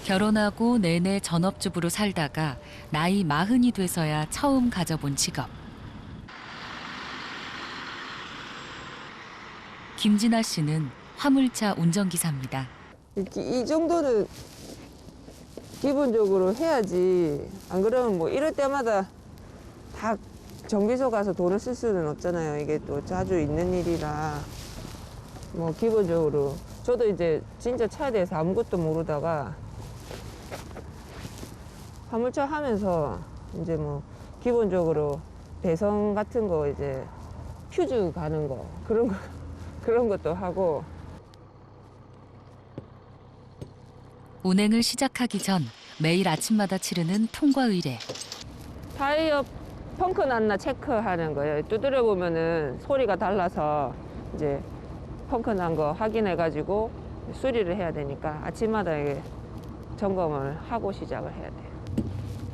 결혼하고 내내 전업주부로 살다가 나이 40이 돼서야 처음 가져본 직업. 김진아 씨는 화물차 운전기사입니다. 이 정도는 기본적으로 해야지. 안 그러면 뭐 이럴 때마다 다 정비소 가서 돈을 쓸 수는 없잖아요. 이게 또 자주 있는 일이라. 뭐 기본적으로 저도 이제 진짜 차에 대해서 아무것도 모르다가 화물차 하면서 이제 뭐 기본적으로 배선 같은 거 이제 퓨즈 가는 거 그런 것도 하고. 운행을 시작하기 전 매일 아침마다 치르는 통과 의뢰. 타이어 펑크 났나 체크하는 거예요. 두드려 보면은 소리가 달라서 이제 펑크 난 거 확인해가지고 수리를 해야 되니까 아침마다 이게 점검을 하고 시작을 해야 돼요.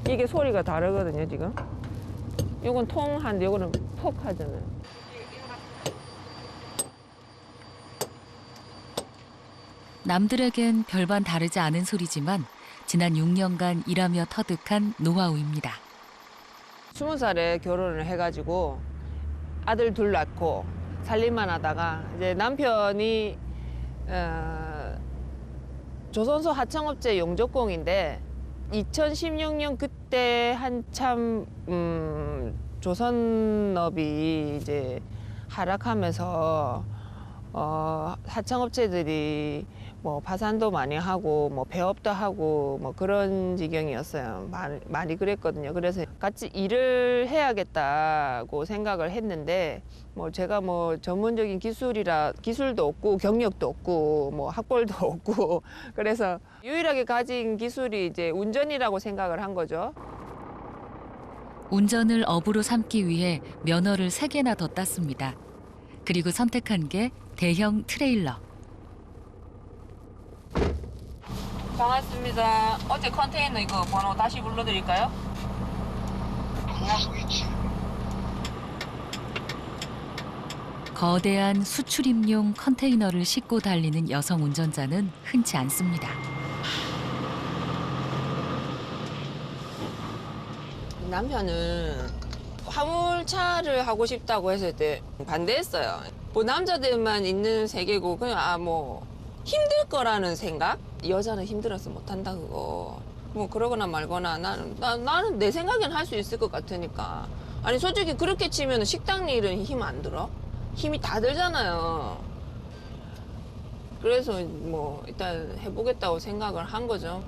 이게 소리가 다르거든요, 지금. 요건 통한데 요거는 퍽 하잖아요. 남들에겐 별반 다르지 않은 소리지만 지난 6년간 일하며 터득한 노하우입니다. 20살에 결혼을 해가지고 아들 둘 낳고 살림만 하다가 이제 남편이 조선소 하청업체 용접공인데 2016년 그때 한참 조선업이 이제 하락하면서 하청업체들이 뭐 파산도 많이 하고 뭐 배업도 하고 뭐 그런 지경이었어요. 많이 그랬거든요. 그래서 같이 일을 해야겠다고 생각을 했는데 뭐 제가 뭐 전문적인 기술도 없고 경력도 없고 뭐 학벌도 없고 그래서 유일하게 가진 기술이 이제 운전이라고 생각을 한 거죠. 운전을 업으로 삼기 위해 면허를 3개나 더 땄습니다. 그리고 선택한 게 대형 트레일러. 반갑습니다. 어제 컨테이너 이거 번호 다시 불러드릴까요? 거대한 수출입용 컨테이너를 싣고 달리는 여성 운전자는 흔치 않습니다. 남편은 화물차를 하고 싶다고 했을 때 반대했어요. 뭐 남자들만 있는 세계고 그냥 뭐 힘들 거라는 생각? 여자는 힘들어서 못한다 그거. 뭐 그러거나 말거나 나는 내 생각엔 할 수 있을 것 같으니까. 아니 솔직히 그렇게 치면 식당 일은 힘 안 들어? 힘이 다 들잖아요. 그래서 뭐 일단 해보겠다고 생각을 한 거죠.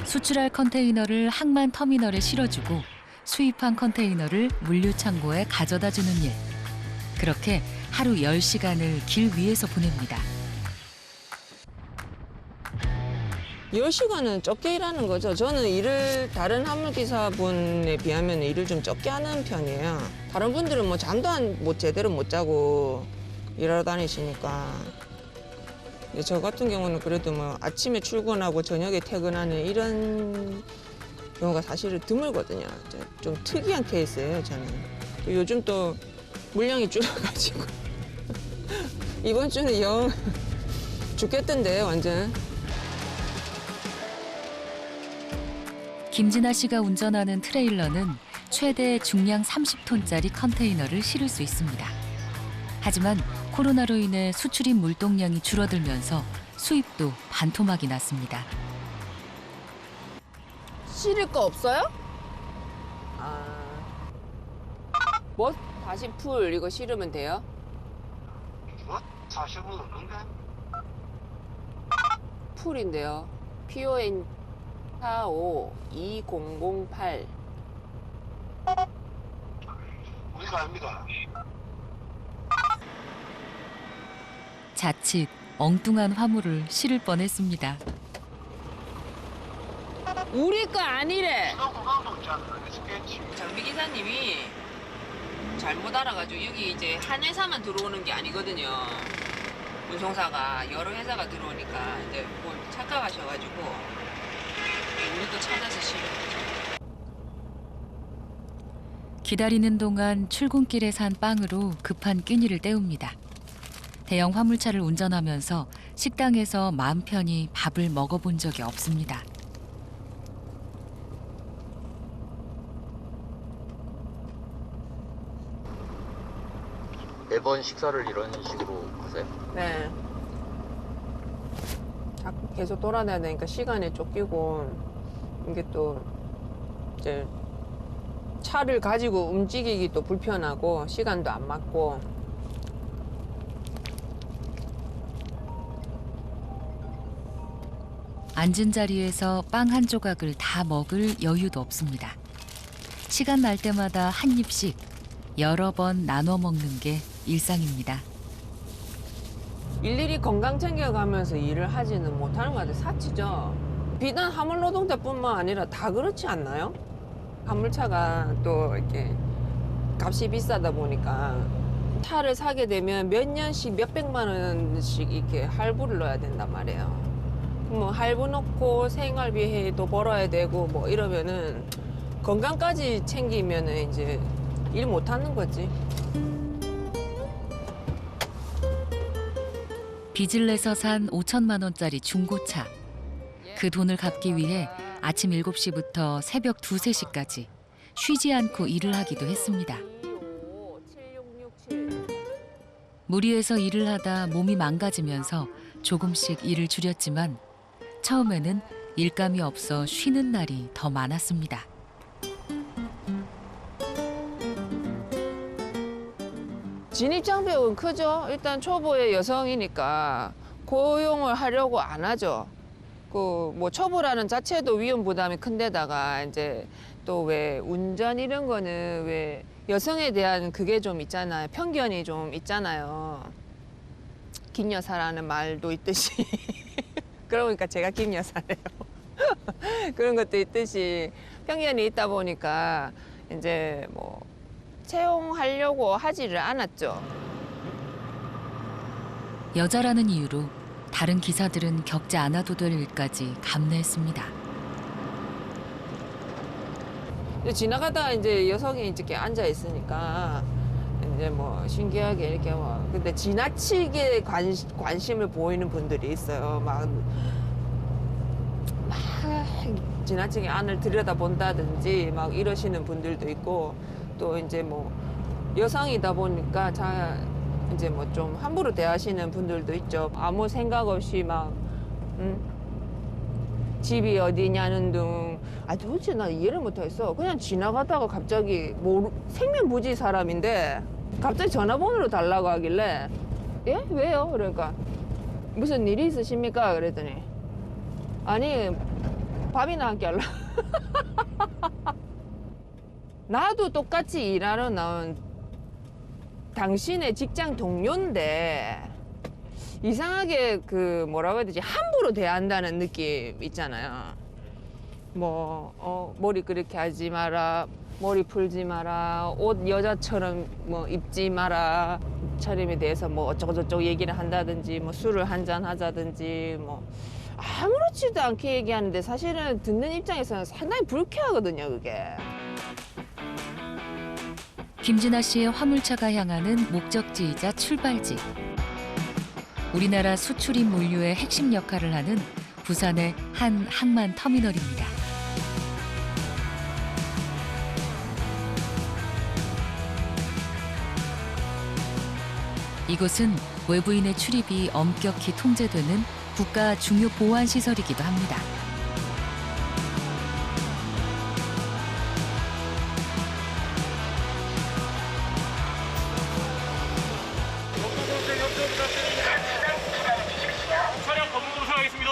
수출할 컨테이너를 항만 터미널에 실어주고 수입한 컨테이너를 물류창고에 가져다 주는 일. 그렇게 하루 10시간을 길 위에서 보냅니다. 10시간은 적게 일하는 거죠. 저는 일을 다른 화물기사분에 비하면 일을 좀 적게 하는 편이에요. 다른 분들은 뭐 잠도 제대로 못 자고 일하러 다니시니까. 근데 저 같은 경우는 그래도 뭐 아침에 출근하고 저녁에 퇴근하는 이런 경우가 사실은 드물거든요. 좀 특이한 케이스예요, 저는. 요즘 또 물량이 줄어가지고 이번 주는 영 죽겠던데 완전. 김진아 씨가 운전하는 트레일러는 최대 중량 30톤짜리 컨테이너를 실을 수 있습니다. 하지만 코로나로 인해 수출입 물동량이 줄어들면서 수입도 반토막이 났습니다. 실을 거 없어요? 뭐 다시 풀 이거 실으면 돼요? 뭐? 40은 없는데? 풀인데요. PON 452008. 우리가 아닙니다. 자칫 엉뚱한 화물을 실을 뻔했습니다. 우리 거 아니래. 구간도 있잖아. 스케치. 정비기사님이 잘못 알아가지고 여기 이제 한 회사만 들어오는 게 아니거든요. 운송사가 여러 회사가 들어오니까 이제 뭘 착각하셔가지고 우리 거 찾아서 실은 거죠. 기다리는 동안 출근길에 산 빵으로 급한 끼니를 때웁니다. 대형 화물차를 운전하면서 식당에서 마음 편히 밥을 먹어본 적이 없습니다. 매번 식사를 이런 식으로 하세요? 네. 계속 돌아다녀야 되니까 시간에 쫓기고 이게 또 이제 차를 가지고 움직이기도 불편하고 시간도 안 맞고 앉은 자리에서 빵 한 조각을 다 먹을 여유도 없습니다. 시간 날 때마다 한 입씩 여러 번 나눠 먹는 게 일상입니다. 일일이 건강 챙겨가면서 일을 하지는 못하는 것 같아요. 사치죠. 비단 화물 노동자뿐만 아니라 다 그렇지 않나요? 화물차가 또 이렇게 값이 비싸다 보니까 차를 사게 되면 몇 년씩 몇백만 원씩 이렇게 할부를 넣어야 된단 말이에요. 뭐 할부 넣고 생활비도 벌어야 되고 뭐 이러면은 건강까지 챙기면은 이제 일 못하는 거지. 빚을 내서 산 5천만 원짜리 중고차. 그 돈을 갚기 위해 아침 7시부터 새벽 2, 3시까지 쉬지 않고 일을 하기도 했습니다. 무리해서 일을 하다 몸이 망가지면서 조금씩 일을 줄였지만 처음에는 일감이 없어 쉬는 날이 더 많았습니다. 진입장벽은 크죠. 일단 초보의 여성이니까 고용을 하려고 안 하죠. 그 뭐 초보라는 자체도 위험 부담이 큰데다가 이제 또 왜 운전 이런 거는 왜 여성에 대한 그게 좀 있잖아요. 편견이 좀 있잖아요. 김 여사라는 말도 있듯이 그러니까 제가 김 여사래요. 그런 것도 있듯이 편견이 있다 보니까 이제 뭐 채용하려고 하지를 않았죠. 여자라는 이유로 다른 기사들은 겪지 않아도 될 일까지 감내했습니다. 지나가다가 이제 여성이 이렇게 앉아 있으니까 이제 뭐 신기하게 이렇게 뭐 근데 지나치게 관심을 보이는 분들이 있어요. 막 지나치게 안을 들여다본다든지 막 이러시는 분들도 있고 또 이제 뭐 여성이다 보니까 이제 뭐 좀 함부로 대하시는 분들도 있죠. 아무 생각 없이 막 집이 어디냐는 등 도대체 나 이해를 못하겠어. 그냥 지나가다가 갑자기 생면부지 사람인데 갑자기 전화번호를 달라고 하길래 예? 왜요? 그러니까 무슨 일이 있으십니까? 그랬더니 아니 밥이나 함께 할라. 나도 똑같이 일하러 나온 당신의 직장 동료인데 이상하게 그 뭐라고 해야 되지? 함부로 대한다는 느낌 있잖아요. 뭐 머리 그렇게 하지 마라, 머리 풀지 마라, 옷 여자처럼 뭐 입지 마라, 차림에 대해서 뭐 어쩌고저쩌고 얘기를 한다든지 뭐 술을 한잔 하자든지 뭐 아무렇지도 않게 얘기하는데 사실은 듣는 입장에서는 상당히 불쾌하거든요, 그게. 김진아 씨의 화물차가 향하는 목적지이자 출발지. 우리나라 수출입 물류의 핵심 역할을 하는 부산의 한 항만 터미널입니다. 이곳은 외부인의 출입이 엄격히 통제되는 국가 중요 보안 시설이기도 합니다. 차량 검문으로 사용하겠습니다.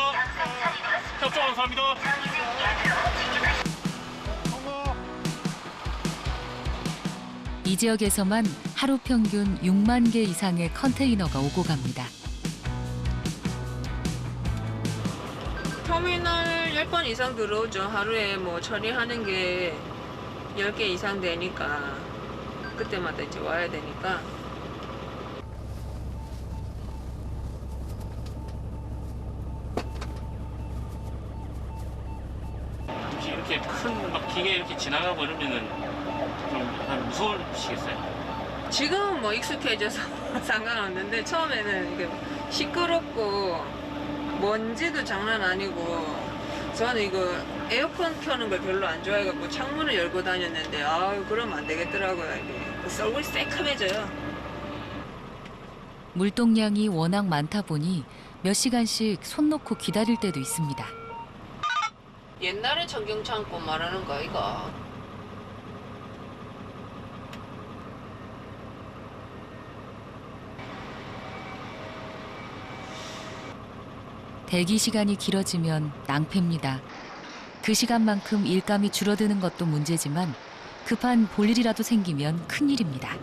협조 감사합니다. 이 지역에서만 하루 평균 6만 개 이상의 컨테이너가 오고 갑니다. 터미널 10번 이상 들어오죠. 하루에 뭐 처리하는 게 10개 이상 되니까 그때마다 이제 와야 되니까. 혹시 이렇게 큰 막 기계 이렇게 지나가고 이러면은 좀 약간 무서우시겠어요? 지금은 뭐 익숙해져서 상관없는데 처음에는 이게 시끄럽고 먼지도 장난 아니고 저는 이거 에어컨 켜는 걸 별로 안 좋아해갖고 창문을 열고 다녔는데 그러면 안 되겠더라고요. 이게 얼굴이 새카매져요. 물동량이 워낙 많다 보니 몇 시간씩 손 놓고 기다릴 때도 있습니다. 옛날에 청경창고 말하는 거 이거. 대기 시간이 길어지면 낭패입니다. 그 시간만큼 일감이 줄어드는 것도 문제지만 급한 볼일이라도 생기면 큰일입니다.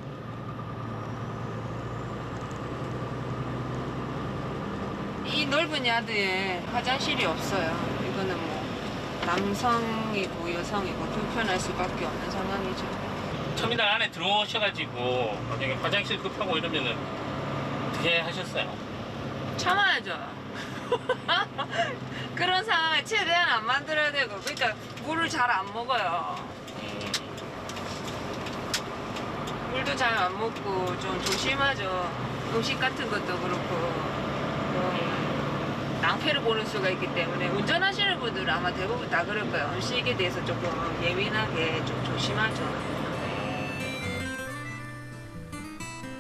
이 넓은 야드에 화장실이 없어요. 이거는 뭐 남성이고 여성이고 불편할 수밖에 없는 상황이죠. 터미널 안에 들어오셔가지고 만약에 화장실 급하고 이러면은 어떻게 하셨어요? 참아야죠. 그런 상황을 최대한 안 만들어야 되고, 그러니까 물을 잘 안 먹어요. 물도 잘 안 먹고 좀 조심하죠. 음식 같은 것도 그렇고 낭패를 보는 수가 있기 때문에 운전하시는 분들은 아마 대부분 다 그럴 거예요. 음식에 대해서 조금 예민하게 좀 조심하죠.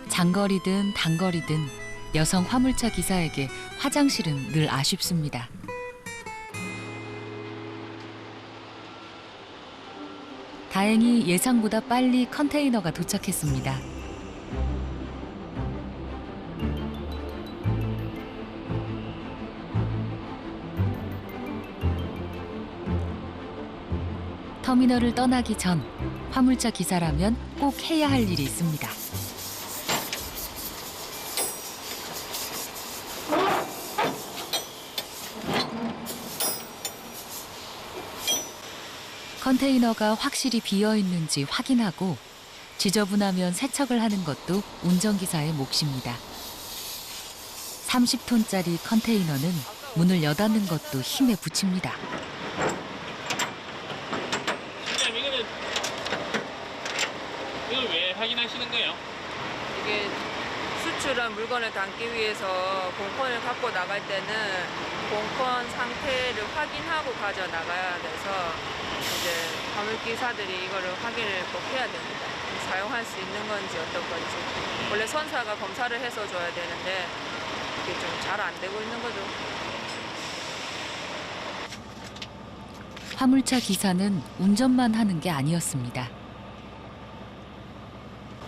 장거리든 단거리든 여성 화물차 기사에게 화장실은 늘 아쉽습니다. 다행히 예상보다 빨리 컨테이너가 도착했습니다. 터미널을 떠나기 전 화물차 기사라면 꼭 해야 할 일이 있습니다. 컨테이너가 확실히 비어 있는지 확인하고 지저분하면 세척을 하는 것도 운전기사의 몫입니다. 30톤짜리 컨테이너는 문을 여닫는 것도 힘에 부칩니다. 실장님 이걸 왜 확인하시는 거예요? 이게 수출한 물건을 담기 위해서 공컨을 갖고 나갈 때는 공컨 상태를 확인하고 가져 나가야 돼서 이제 화물기사들이 이거를 확인을 꼭 해야 됩니다. 사용할 수 있는 건지 어떤 건지. 원래 선사가 검사를 해서 줘야 되는데 이게 좀 잘 안 되고 있는 거죠. 화물차 기사는 운전만 하는 게 아니었습니다.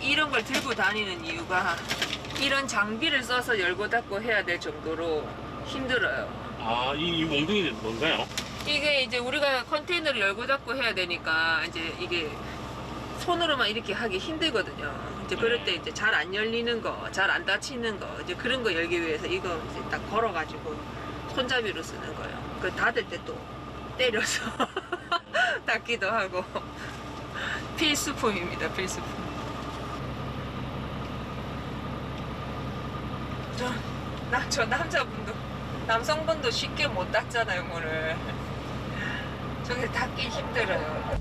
이런 걸 들고 다니는 이유가 이런 장비를 써서 열고 닫고 해야 될 정도로 힘들어요. 이 몽둥이는 뭔가요? 이게 이제 우리가 컨테이너를 열고 닫고 해야 되니까 이제 이게 손으로만 이렇게 하기 힘들거든요. 이제 그럴 때 이제 잘 안 열리는 거, 잘 안 닫히는 거, 이제 그런 거 열기 위해서 이거 이제 딱 걸어가지고 손잡이로 쓰는 거예요. 그 닫을 때 또 때려서 닫기도 하고 필수품입니다, 필수품. 저 남자분도 남성분도 쉽게 못 닫잖아요, 문을. 저게 닫기 힘들어요.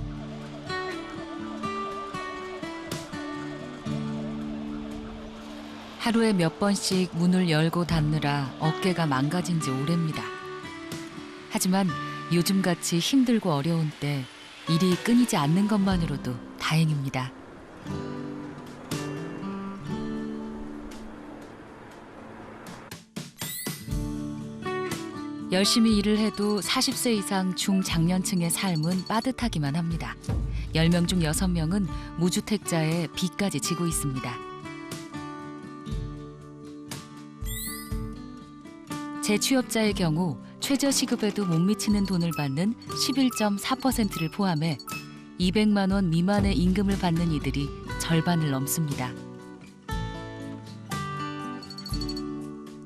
하루에 몇 번씩 문을 열고 닫느라 어깨가 망가진 지 오래입니다. 하지만 요즘같이 힘들고 어려운 때 일이 끊이지 않는 것만으로도 다행입니다. 열심히 일을 해도 40세 이상 중장년층의 삶은 빠듯하기만 합니다. 10명 중 6명은 무주택자의 빚까지 지고 있습니다. 재취업자의 경우 최저시급에도 못 미치는 돈을 받는 11.4%를 포함해 200만 원 미만의 임금을 받는 이들이 절반을 넘습니다.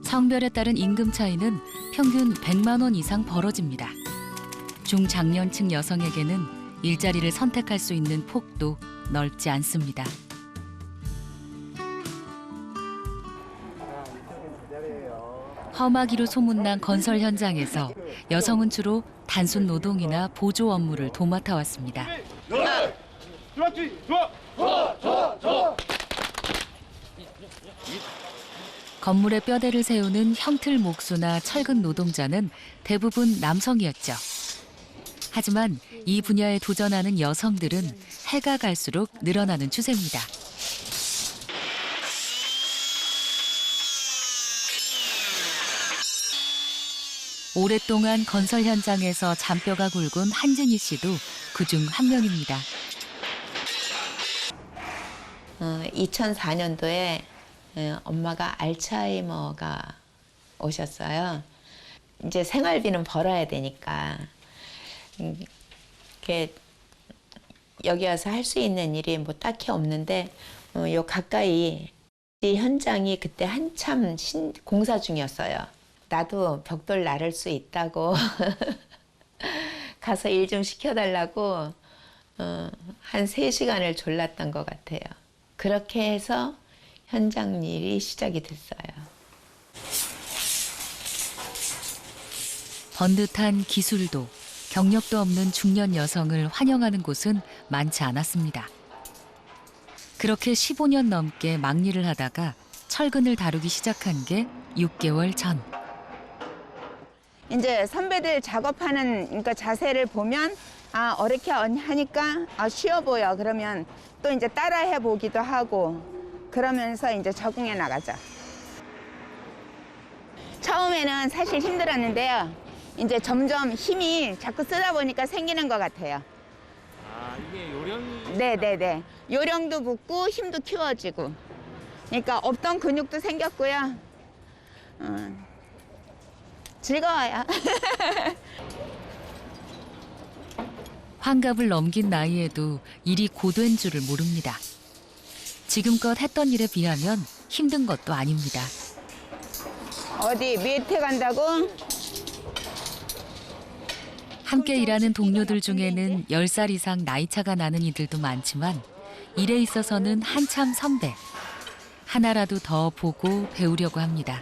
성별에 따른 임금 차이는 평균 100만 원 이상 벌어집니다. 중장년층 여성에게는 일자리를 선택할 수 있는 폭도 넓지 않습니다. 험하기로 소문난 건설 현장에서 여성은 주로 단순 노동이나 보조 업무를 도맡아 왔습니다. 건물의 뼈대를 세우는 형틀 목수나 철근 노동자는 대부분 남성이었죠. 하지만 이 분야에 도전하는 여성들은 해가 갈수록 늘어나는 추세입니다. 오랫동안 건설 현장에서 잔뼈가 굵은 한진희 씨도 그중 한 명입니다. 2004년도에 엄마가 알츠하이머가 오셨어요. 이제 생활비는 벌어야 되니까 이렇게 여기 와서 할 수 있는 일이 뭐 딱히 없는데 요 가까이 이 현장이 그때 한참 공사 중이었어요. 나도 벽돌 나를 수 있다고 가서 일 좀 시켜달라고 한 3시간을 졸랐던 것 같아요. 그렇게 해서 현장 일이 시작이 됐어요. 번듯한 기술도 경력도 없는 중년 여성을 환영하는 곳은 많지 않았습니다. 그렇게 15년 넘게 막일을 하다가 철근을 다루기 시작한 게 6개월 전. 이제 선배들 작업하는 그러니까 자세를 보면 아 어렵게 하니까 쉬워 보여. 그러면 또 이제 따라해 보기도 하고 그러면서 이제 적응해 나가죠. 처음에는 사실 힘들었는데요. 이제 점점 힘이 자꾸 쓰다 보니까 생기는 것 같아요. 아, 이게 요령이. 네네네. 요령도 붙고 힘도 키워지고. 그러니까 없던 근육도 생겼고요. 즐거워요. 환갑을 넘긴 나이에도 일이 고된 줄을 모릅니다. 지금껏 했던 일에 비하면 힘든 것도 아닙니다. 어디 밑에 간다고? 함께 일하는 동료들 중에는 10살 이상 나이차가 나는 이들도 많지만 일에 있어서는 한참 선배. 하나라도 더 보고 배우려고 합니다.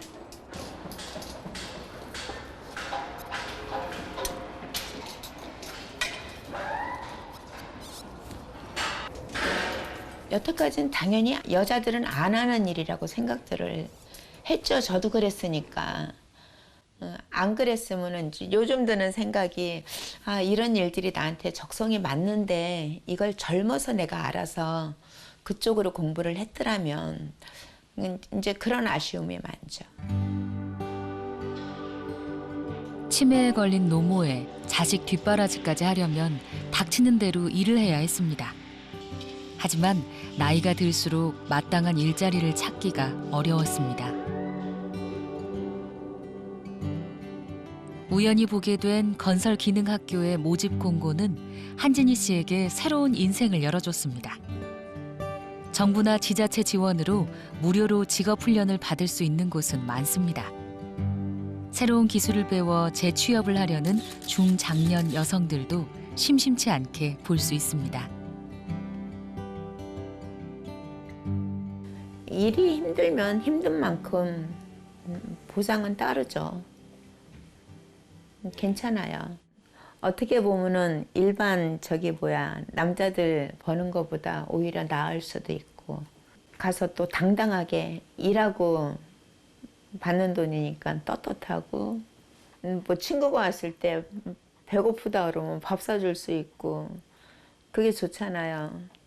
여태까지는 당연히 여자들은 안 하는 일이라고 생각들을 했죠. 저도 그랬으니까. 안 그랬으면은 요즘 드는 생각이 아 이런 일들이 나한테 적성이 맞는데 이걸 젊어서 내가 알아서 그쪽으로 공부를 했더라면 이제 그런 아쉬움이 많죠. 치매에 걸린 노모에 자식 뒷바라지까지 하려면 닥치는 대로 일을 해야 했습니다. 하지만 나이가 들수록 마땅한 일자리를 찾기가 어려웠습니다. 우연히 보게 된 건설기능학교의 모집 공고는 한진희 씨에게 새로운 인생을 열어줬습니다. 정부나 지자체 지원으로 무료로 직업훈련을 받을 수 있는 곳은 많습니다. 새로운 기술을 배워 재취업을 하려는 중장년 여성들도 심심치 않게 볼 수 있습니다. 일이 힘들면 힘든 만큼 보상은 따르죠. 괜찮아요. 어떻게 보면은 일반 남자들 버는 것보다 오히려 나을 수도 있고 가서 또 당당하게 일하고 받는 돈이니까 떳떳하고 뭐 친구가 왔을 때 배고프다 그러면 밥 사줄 수 있고 그게 좋잖아요.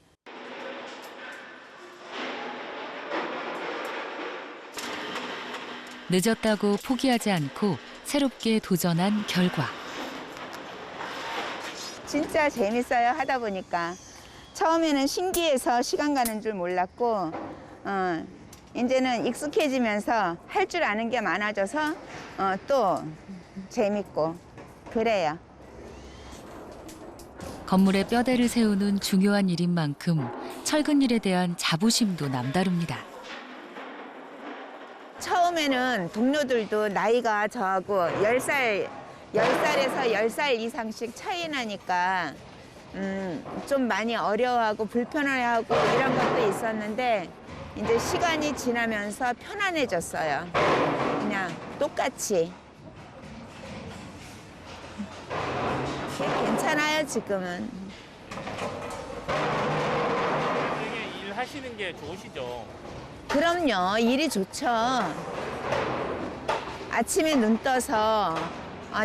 늦었다고 포기하지 않고 새롭게 도전한 결과. 진짜 재밌어요. 하다 보니까. 처음에는 신기해서 시간 가는 줄 몰랐고 이제는 익숙해지면서 할 줄 아는 게 많아져서 또 재밌고 그래요. 건물의 뼈대를 세우는 중요한 일인 만큼 철근 일에 대한 자부심도 남다릅니다. 처음에는 동료들도 나이가 저하고 10살에서 10살 이상씩 차이 나니까 좀 많이 어려워하고 불편해하고 이런 것도 있었는데 이제 시간이 지나면서 편안해졌어요. 그냥 똑같이. 괜찮아요, 지금은. 되게 일하시는 게 좋으시죠? 그럼요, 일이 좋죠. 아침에 눈 떠서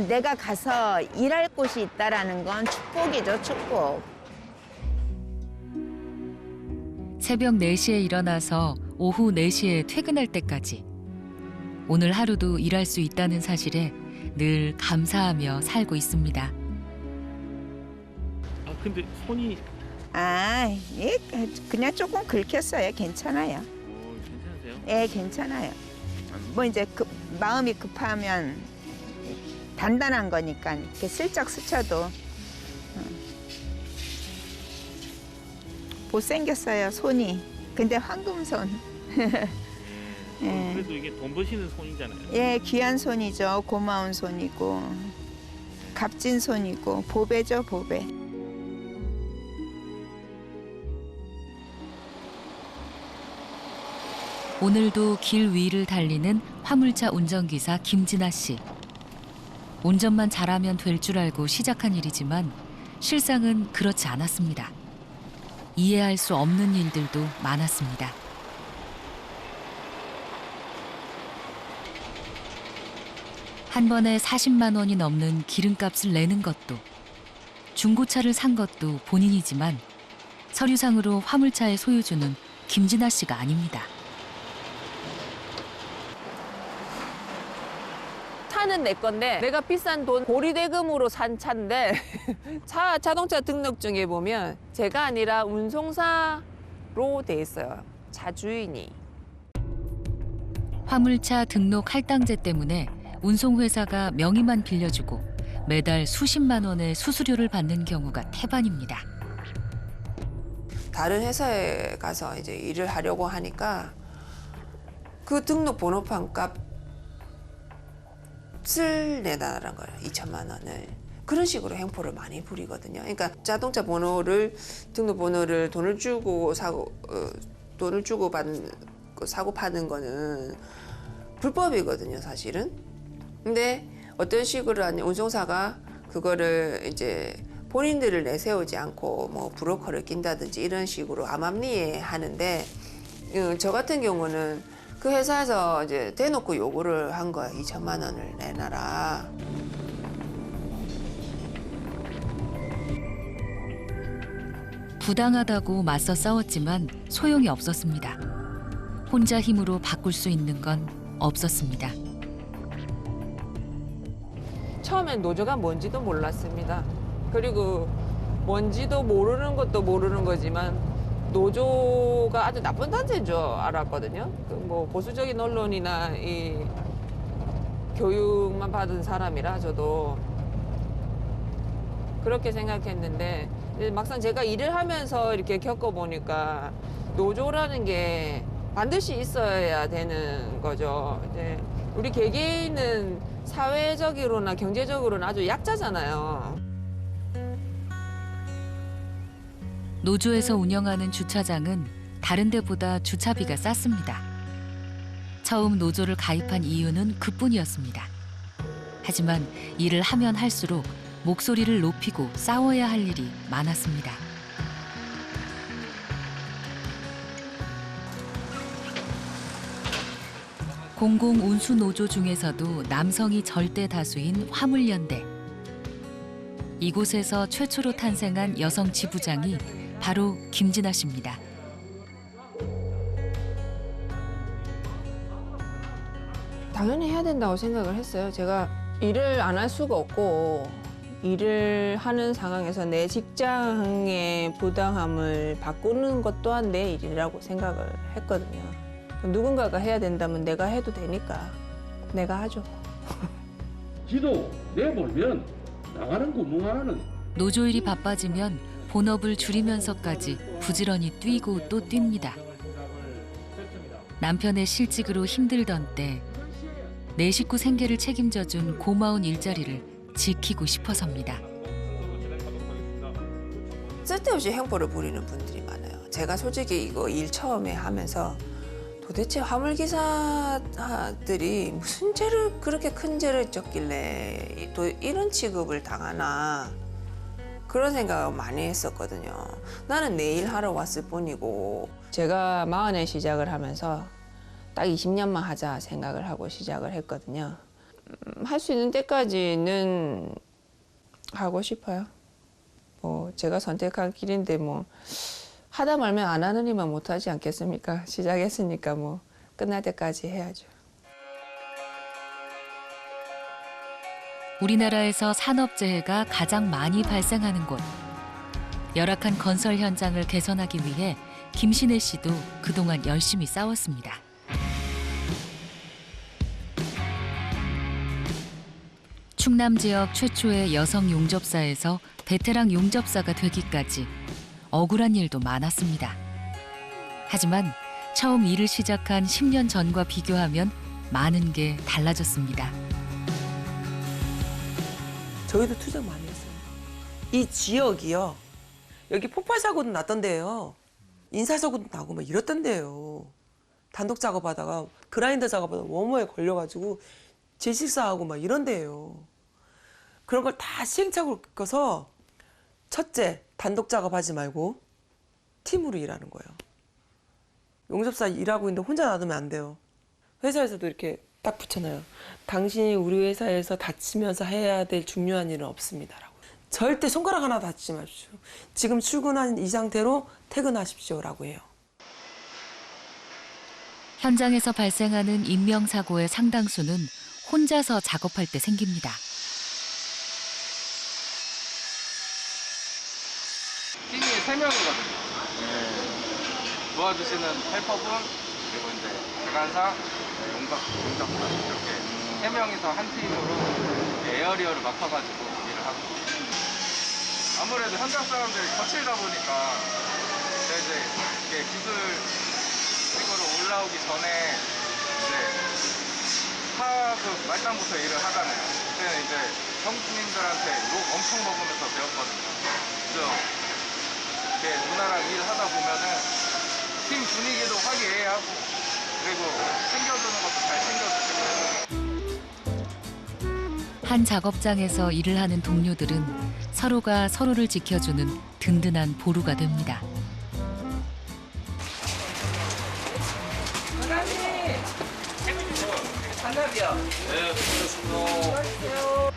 내가 가서 일할 곳이 있다라는 건 축복이죠, 축복. 새벽 4시에 일어나서 오후 4시에 퇴근할 때까지 오늘 하루도 일할 수 있다는 사실에 늘 감사하며 살고 있습니다. 아 근데 손이 예, 그냥 조금 긁혔어요. 괜찮아요. 괜찮으세요? 예, 괜찮아요. 뭐 이제 마음이 급하면 단단한 거니까 이렇게 슬쩍 스쳐도 못생겼어요, 손이. 근데 황금손. 예. 그래도 이게 돈 버시는 손이잖아요. 예, 귀한 손이죠. 고마운 손이고 값진 손이고 보배죠, 보배. 오늘도 길 위를 달리는 화물차 운전기사 김진아 씨. 운전만 잘하면 될 줄 알고 시작한 일이지만 실상은 그렇지 않았습니다. 이해할 수 없는 일들도 많았습니다. 한 번에 40만 원이 넘는 기름값을 내는 것도, 중고차를 산 것도 본인이지만 서류상으로 화물차의 소유주는 김진아 씨가 아닙니다. 차는 내 건데 내가 비싼 돈 고리대금으로 산 차인데 자동차 등록증에 보면 제가 아니라 운송사로 돼 있어요. 차 주인이. 화물차 등록 할당제 때문에 운송회사가 명의만 빌려주고 매달 수십만 원의 수수료를 받는 경우가 태반입니다. 다른 회사에 가서 이제 일을 하려고 하니까 그 등록 번호판 값을 내달라는 거예요. 2천만 원을. 그런 식으로 행포를 많이 부리거든요. 그러니까 자동차 번호를 등록 번호를 돈을 주고 사고 사고 파는 거는 불법이거든요, 사실은. 근데 어떤 식으로 하냐, 운송사가 그거를 이제 본인들을 내세우지 않고 뭐 브로커를 낀다든지 이런 식으로 암암리에 하는데, 저 같은 경우는 그 회사에서 이제 대놓고 요구를 한 거야. 2천만 원을 내놔라. 부당하다고 맞서 싸웠지만 소용이 없었습니다. 혼자 힘으로 바꿀 수 있는 건 없었습니다. 처음엔 노조가 뭔지도 몰랐습니다. 그리고 뭔지도 모르는 것도 모르는 거지만 노조가 아주 나쁜 단체인 줄 알았거든요. 뭐 보수적인 언론이나 이 교육만 받은 사람이라 저도 그렇게 생각했는데 막상 제가 일을 하면서 이렇게 겪어보니까 노조라는 게 반드시 있어야 되는 거죠. 이제 우리 개개인은 사회적으로나 경제적으로는 아주 약자잖아요. 노조에서 운영하는 주차장은 다른 데보다 주차비가 쌌습니다. 처음 노조를 가입한 이유는 그뿐이었습니다. 하지만 일을 하면 할수록 목소리를 높이고 싸워야 할 일이 많았습니다. 공공운수노조 중에서도 남성이 절대 다수인 화물연대. 이곳에서 최초로 탄생한 여성 지부장이 바로 김진아 씨입니다. 당연히 해야 된다고 생각을 했어요. 제가 일을 안 할 수가 없고 일을 하는 상황에서 내 직장의 부당함을 바꾸는 것 또한 내 일이라고 생각을 했거든요. 누군가가 해야 된다면 내가 해도 되니까 내가 하죠. 지도 내몰면 나가는 구멍 하나는 노조일이 바빠지면 본업을 줄이면서까지 부지런히 뛰고 또 뜁니다. 남편의 실직으로 힘들던 때 내 식구 생계를 책임져준 고마운 일자리를 지키고 싶어서입니다. 쓸데없이 행보를 부리는 분들이 많아요. 제가 솔직히 이거 일 처음에 하면서 도대체 화물기사들이 무슨 죄를 그렇게 큰 죄를 졌길래 또 이런 취급을 당하나 그런 생각을 많이 했었거든요. 나는 내 일 하러 왔을 뿐이고 제가 40에 시작을 하면서 딱 20년만 하자 생각을 하고 시작을 했거든요. 할 수 있는 때까지는 하고 싶어요. 뭐 제가 선택할 길인데 뭐 하다 말면 안 하느니만 못하지 않겠습니까? 시작했으니까 뭐 끝날 때까지 해야죠. 우리나라에서 산업재해가 가장 많이 발생하는 곳. 열악한 건설 현장을 개선하기 위해 김신혜 씨도 그동안 열심히 싸웠습니다. 충남 지역 최초의 여성 용접사에서 베테랑 용접사가 되기까지 억울한 일도 많았습니다. 하지만 처음 일을 시작한 10년 전과 비교하면 많은 게 달라졌습니다. 저희도 투자 많이 했어요. 이 지역이요. 여기 폭발 사고도 났던데요. 인사사고도 나고 막 이랬던데요. 단독 작업하다가 그라인더 작업하다가 워머에 걸려가지고 질식사하고 막 이런데요. 그런 걸 다 시행착오를 겪어서 첫째, 단독 작업하지 말고 팀으로 일하는 거예요. 용접사 일하고 있는데 혼자 놔두면 안 돼요. 회사에서도 이렇게 딱 붙여놔요. 당신이 우리 회사에서 다치면서 해야 될 중요한 일은 없습니다라고. 절대 손가락 하나 다치지 마십시오. 지금 출근한 이 상태로 퇴근하십시오라고 해요. 현장에서 발생하는 인명사고의 상당수는 혼자서 작업할 때 생깁니다. 팀이 3명이거든요. 도와주시는 헬퍼분, 그리고 이제 대관사, 용접사 이렇게 3명이서 한 팀으로 에어리어를 맡아가지고 일을 하고. 아무래도 현장 사람들이 거칠다 보니까 이제 이게 기술직으로 올라오기 전에 이제 하급 말단부터 일을 하잖아요. 그때는 이제 형님들한테 욕 엄청 먹으면서 배웠거든요. 그래서 이렇게 누나랑 일하다 보면은 팀 분위기도 화기애애하고 그리고 챙겨주는 것도 잘 챙겨주시고. 한 작업장에서 일을 하는 동료들은 서로가 서로를 지켜주는 든든한 보루가 됩니다. 반갑이요. 네, 고맙습니다.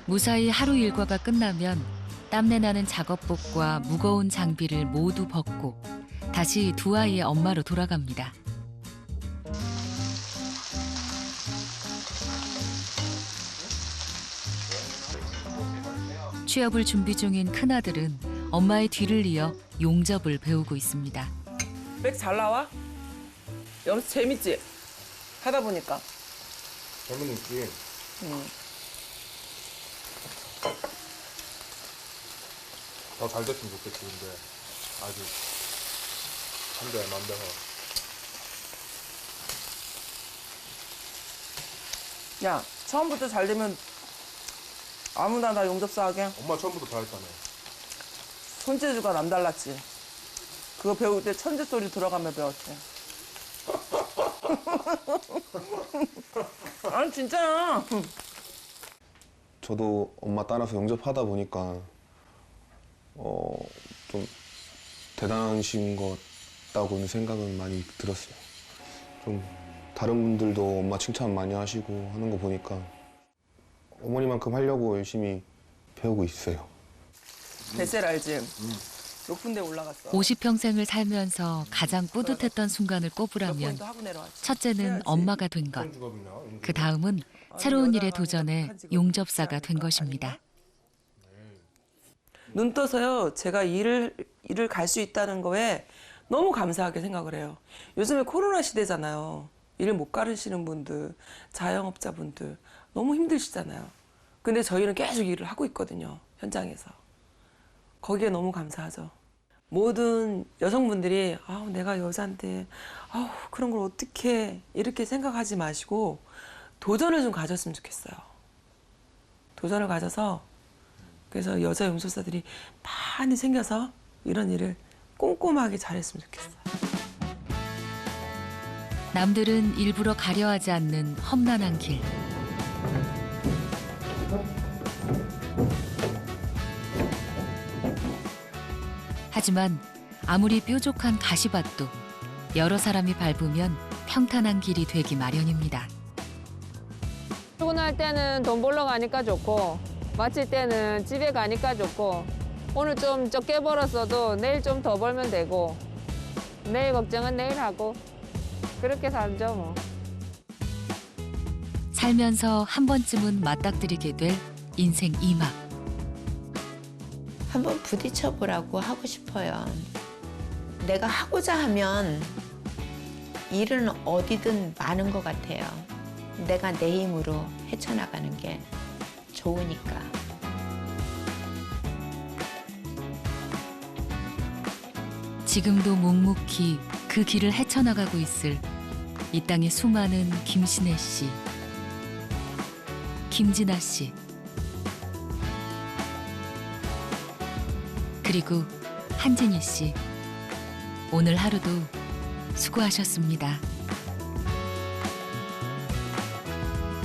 무사히 하루 일과가 끝나면 땀내 나는 작업복과 무거운 장비를 모두 벗고 다시 두 아이의 엄마로 돌아갑니다. 취업을 준비 중인 큰아들은 엄마의 뒤를 이어 용접을 배우고 있습니다. 백 잘 나와? 염소 재밌지? 하다 보니까. 재밌지. 더 잘 됐으면 좋겠지. 근데 아직 한대 만들어. 야, 처음부터 잘 되면 아무나 다 용접사 하게. 엄마 처음부터 잘했다네. 손재주가 남달랐지. 그거 배울 때 천재 소리 들어가며 배웠지. 아니 진짜야. 저도 엄마 따라서 용접하다 보니까 좀 대단하신 것 같다고는 생각은 많이 들었어요. 좀 다른 분들도 엄마 칭찬 많이 하시고 하는 거 보니까 어머니만큼 하려고 열심히 배우고 있어요. 베셀 알지? 높은 데 올라갔어. 50평생을 살면서 가장 뿌듯했던 순간을 꼽으라면 첫째는 엄마가 된 것. 그 다음은 새로운 일에 도전해 용접사가 된 것입니다. 눈 떠서요, 제가 일을 갈 수 있다는 거에 너무 감사하게 생각을 해요. 요즘에 코로나 시대잖아요. 일 못 가르시는 분들, 자영업자분들 너무 힘드시잖아요. 근데 저희는 계속 일을 하고 있거든요, 현장에서. 거기에 너무 감사하죠. 모든 여성분들이 내가 여자인데 그런 걸 어떻게 이렇게 생각하지 마시고 도전을 좀 가졌으면 좋겠어요. 도전을 가져서 그래서 여자 용접사들이 많이 생겨서 이런 일을 꼼꼼하게 잘했으면 좋겠어요. 남들은 일부러 가려하지 않는 험난한 길. 하지만 아무리 뾰족한 가시밭도 여러 사람이 밟으면 평탄한 길이 되기 마련입니다. 출근할 때는 돈 벌러 가니까 좋고 마칠 때는 집에 가니까 좋고 오늘 좀 적게 벌었어도 내일 좀 더 벌면 되고 내일 걱정은 내일 하고 그렇게 살죠 뭐. 살면서 한 번쯤은 맞닥뜨리게 될 인생 이막. 한번 부딪혀 보라고 하고 싶어요. 내가 하고자 하면 일은 어디든 많은 것 같아요. 내가 내 힘으로 헤쳐나가는 게 좋으니까. 지금도 묵묵히 그 길을 헤쳐나가고 있을 이 땅의 수많은 김신혜 씨, 김진아 씨, 그리고 한진희 씨. 오늘 하루도 수고하셨습니다.